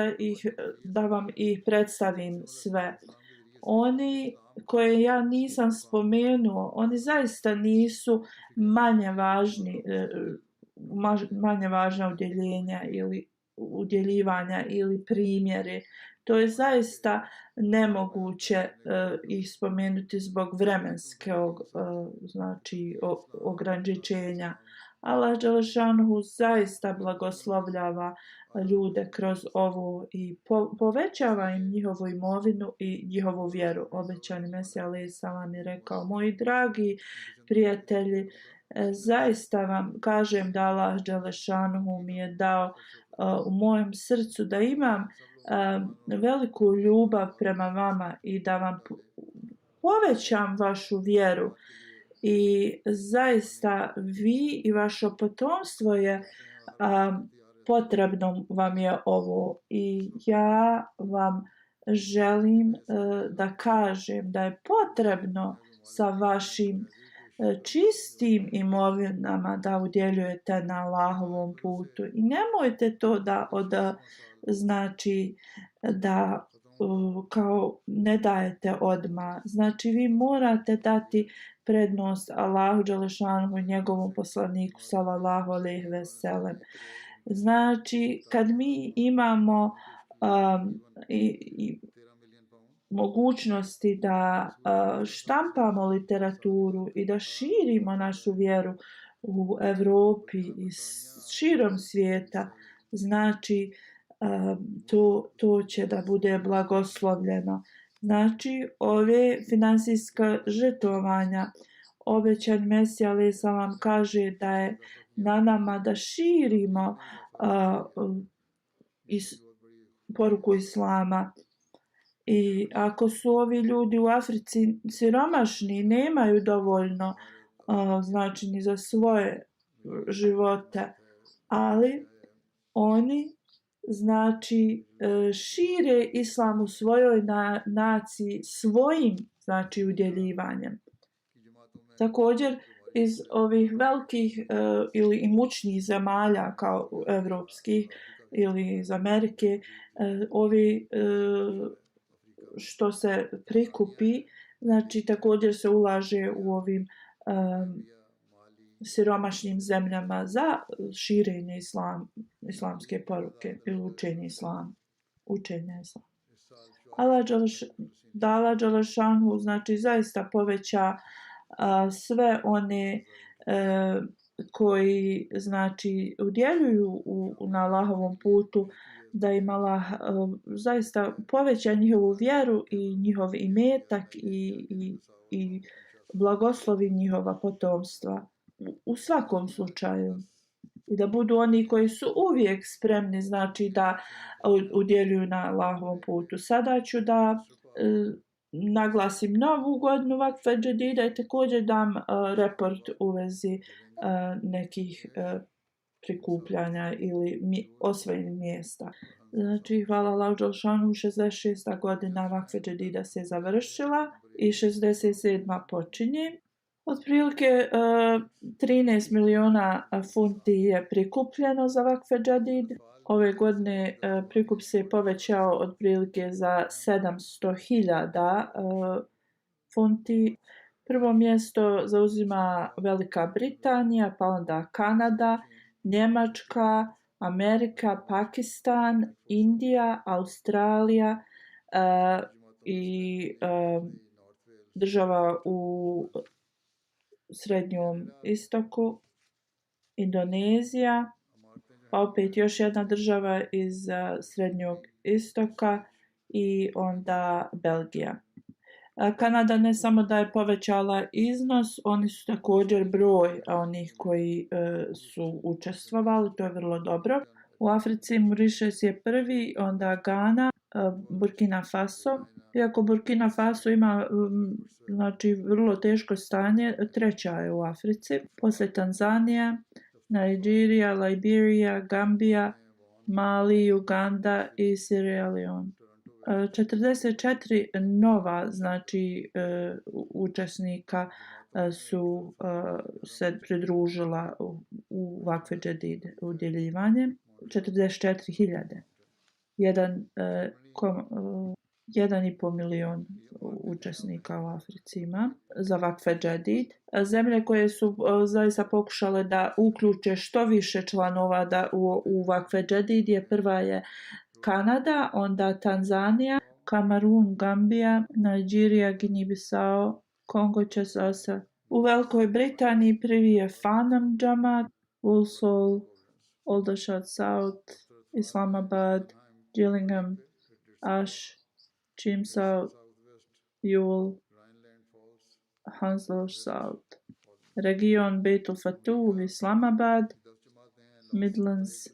da vam ih predstavim sve. Oni koje ja nisam spomenuo, oni zaista nisu manje važna udjeljenja ili udjeljivanja ili primjeri. To je zaista nemoguće ih spomenuti zbog vremenskog, znači, ograničenja. Allah Đelešanuhu zaista blagoslovljava ljude kroz ovo i povećava im njihovu imovinu i njihovu vjeru. Obećani Mesija alejhi selam je rekao, moji dragi prijatelji, zaista vam kažem da Allah Đelešanuhu mi je dao u mojem srcu da imam veliku ljubav prema vama i da vam povećam vašu vjeru i zaista vi i vaše potomstvo je potrebno vam je ovo i ja vam želim da kažem da je potrebno sa vašim čistim imovinama da udjeljujete na Allahovom putu i nemojte to znači da kao ne dajete odmah. Znači vi morate dati prednost Allahu Đelešanuhu i njegovom poslaniku sallallahu alejhi ve sellem. Znači kad mi imamo mogućnosti da štampamo literaturu i da širimo našu vjeru u Europi i širom svijeta, znači to će da bude blagoslovljeno. Znači ove finansijska žrtvovanja, obećan Mesija alejhi selam kaže da je na nama da širimo poruku islama. I ako su ovi ljudi u Africi siromašni, nemaju dovoljno, znači ni za svoje živote, ali oni znači šire islam u svojoj naciji svojim znači udjeljivanjem. Također iz ovih velikih ili imućnih zemalja kao evropskih ili iz Amerike, ovi što se prikupi, znači također se ulaže u ovim siromašnim zemljama za širenje islamske poruke ili učenje islama. Allah Đelešanhu znači zaista poveća sve one koji znači udjeljuju na Allahovom putu, da im Allah zaista poveća njihovu vjeru i njihov imetak i blagoslovi njihova potomstva u svakom slučaju. I da budu oni koji su uvijek spremni znači da udjeljuju na Allahovom putu. Sada ću da naglasim novu godinu Vakfe Džedida i također dam report u vezi nekih prikupljanja ili osvojenih mjesta. Znači, hvala Allahu Đelešanu, 66. godina Vakfe Džedida se završila i 67. počinje. Otprilike 13 miliona funti je prikupljeno za Vakfe Džedid. Ove godine prikup se povećao otprilike za 700.000 funti. Prvo mjesto zauzima Velika Britanija, pa onda Kanada, Njemačka, Amerika, Pakistan, Indija, Australija i država u Srednjom istoku, Indonezija, pa opet još jedna država iz Srednjog istoka i onda Belgija. Kanada ne samo da je povećala iznos, oni su također broj onih koji su učestvovali, to je vrlo dobro. U Africi Mauritius je prvi, onda Ghana, Burkina Faso. Iako Burkina Faso ima znači vrlo teško stanje, treća je u Africi. Poslije Tanzanija, Nigerija, Liberija, Gambija, Mali, Uganda i Sierra Leone. 44 nova znači učesnika su se pridružila u Vakfe Džedid udjeljivanje. 44.000. 1,5 milion učesnika u Africi ima za Vakfe Džedid. Zemlje koje su zaista pokušale da uključe što više članova u Vakfe Džedid prva je Kanada, onda Tanzanija, Kamerun, Gambija, Nigerija, Guinea-Bissau, Kongo Kinshasa. U Velikoj Britaniji prvi je Farnham Džamat, Walsall, Aldershot South, Islamabad, Gillingham, Ash, Cheam Ewell, Hounslow South. Region Beit el-Fatuh, Islamabad, Midlands,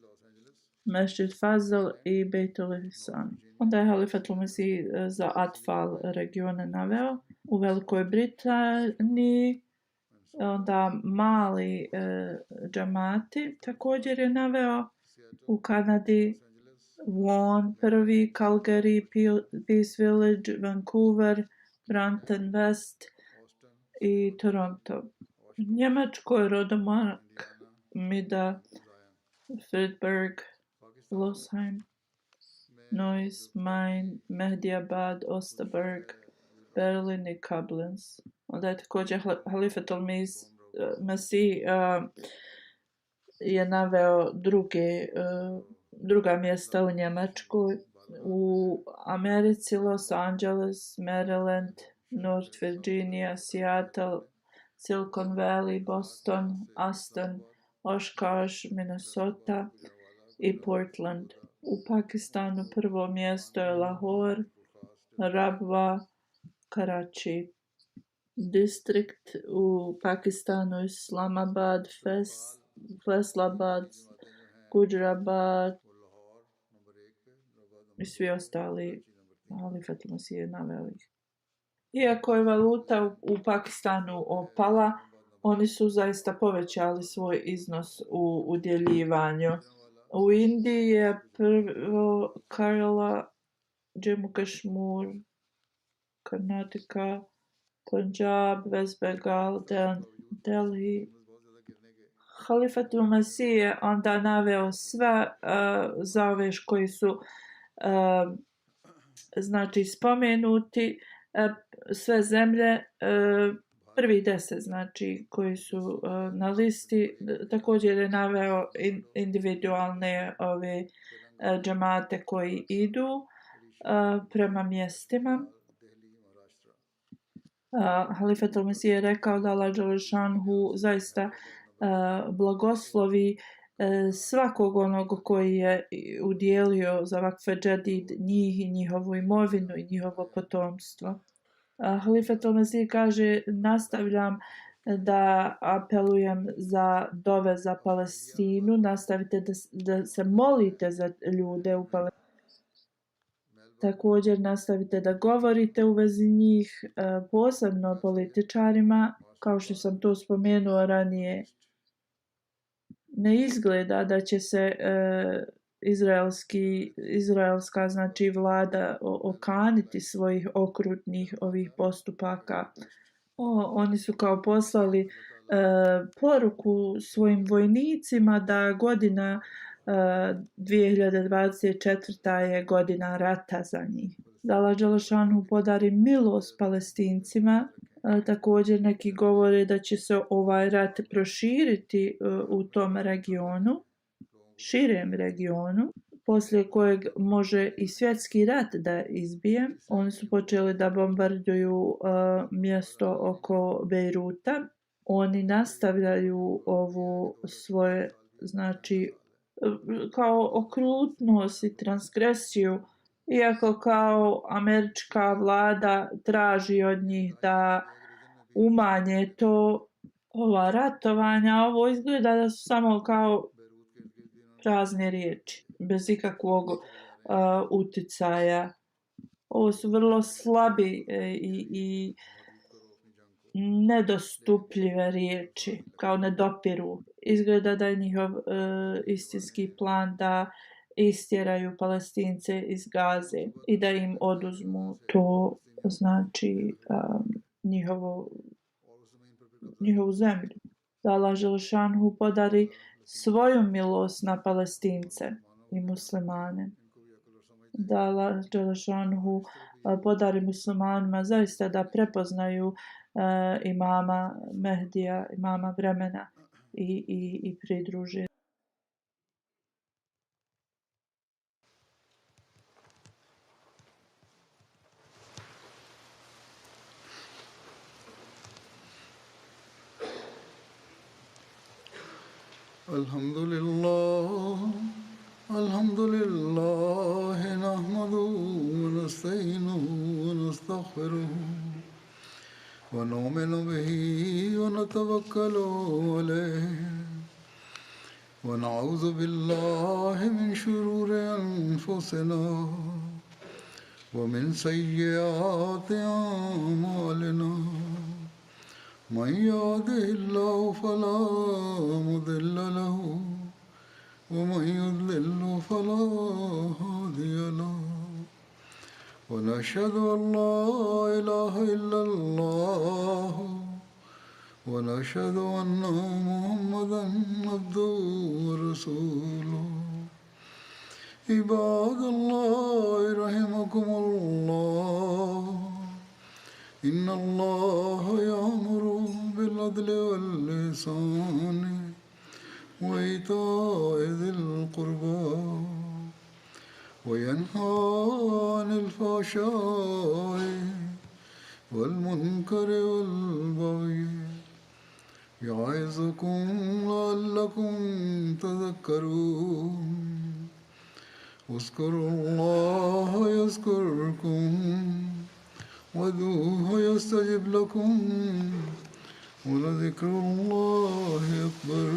Masjid Fazl i Beit el-Ihsan. Onda je Halifatul Mesih za Atfal regione naveo. U Velikoj Britaniji onda mali džamati također je naveo. U Kanadi Vaughan prvi, Calgary, Peace Village, Vancouver, Brampton West i Toronto. Njemačkoj Rodomark, Mida, Friedberg, Losheim, Neuss, Main, Mehdiabad, Osterberg, Berlin i Koblenz. Onda je također Halifatul Mesih je naveo druga mjesta u Njemačkoj, u Americi Los Angeles, Maryland, North Virginia, Seattle, Silicon Valley, Boston, Aston, Oshkosh, Minnesota i Portland. U Pakistanu prvo mjesto je Lahore, Rabwa, Karachi. Distrikt u Pakistanu Islamabad, Faisalabad, Gujarabad i svi ostali Halifatul Mesih je naveo ih. Iako je valuta u Pakistanu opala, oni su zaista povećali svoj iznos u udjeljivanju U Indiji je prvo Kerala, Jammu Kashmir, Karnataka, Punjab, West Bengal, Delhi. Halifatul Masih je onda naveo sve za ove koji su znači spomenuti sve zemlje, prvi 10 znači koji su na listi. Također je naveo individualne ove džemate koji idu prema mjestima. Halifatul Masih je rekao da Allah dželešanhu zaista blagoslovi svakog onog koji je udjelio za vakfe džedid njih i njihovu imovinu i njihovo potomstvo. Halifatul Masih kaže, nastavljam da apelujem za dove za Palestinu, nastavite da se molite za ljude u Palestini. Također nastavite da govorite u vezi njih, posebno političarima, kao što sam to spomenuo ranije. Ne izgleda da će se izraelska znači vlada okaniti svojih okrutnih ovih postupaka. Oni su kao poslali poruku svojim vojnicima da godina 2024. je godina rata za njih. Da Allah dželešanhu podari milost Palestincima. Također neki govore da će se ovaj rat proširiti u tom regionu, širem regionu, poslije kojeg može i svjetski rat da izbije. Oni su počeli da bombarduju mjesto oko Bejruta. Oni nastavljaju ovu svoje, znači, kao okrutnost i transgresiju, iako kao američka vlada traži od njih da umanje to ova ratovanja. Ovo izgleda da su samo kao prazne riječi, bez ikakvog uticaja. Ovo su vrlo slabi i nedostupljive riječi, kao ne dopiru. Izgleda da je njihov istinski plan da istjeraju Palestince iz Gaze i da im oduzmu to, znači njihovu zemlju. Da Allah dželešanhu podari svoju milost na Palestince i muslimane. Da Allah dželešanhu podari muslimanima zaista da prepoznaju imama Mehdija, imama vremena i pridruže. Alhamdulillah, nahmaduhu wa nasta'inuhu wa nastaghfiruhu wa nu'minu bihi wa natawakkalu alayhi wa na'udhu billahi min shururi anfusina wa min sayyiati a'malina. من يهده الله فلا مضل له ومن يضلل فلا هادي له ونشهد أن لا إله إلا الله ونشهد أن محمدا عبده ورسوله. عباد الله رحمكم الله، إن الله يأمر بالعدل والإحسان وإيتاء ذي القربى وينهى عن الفحشاء والمنكر والبغي يعظكم لعلكم تذكرون. اذكروا الله يذكركم وادعوه يستجب لكم ولذكر الله أكبر.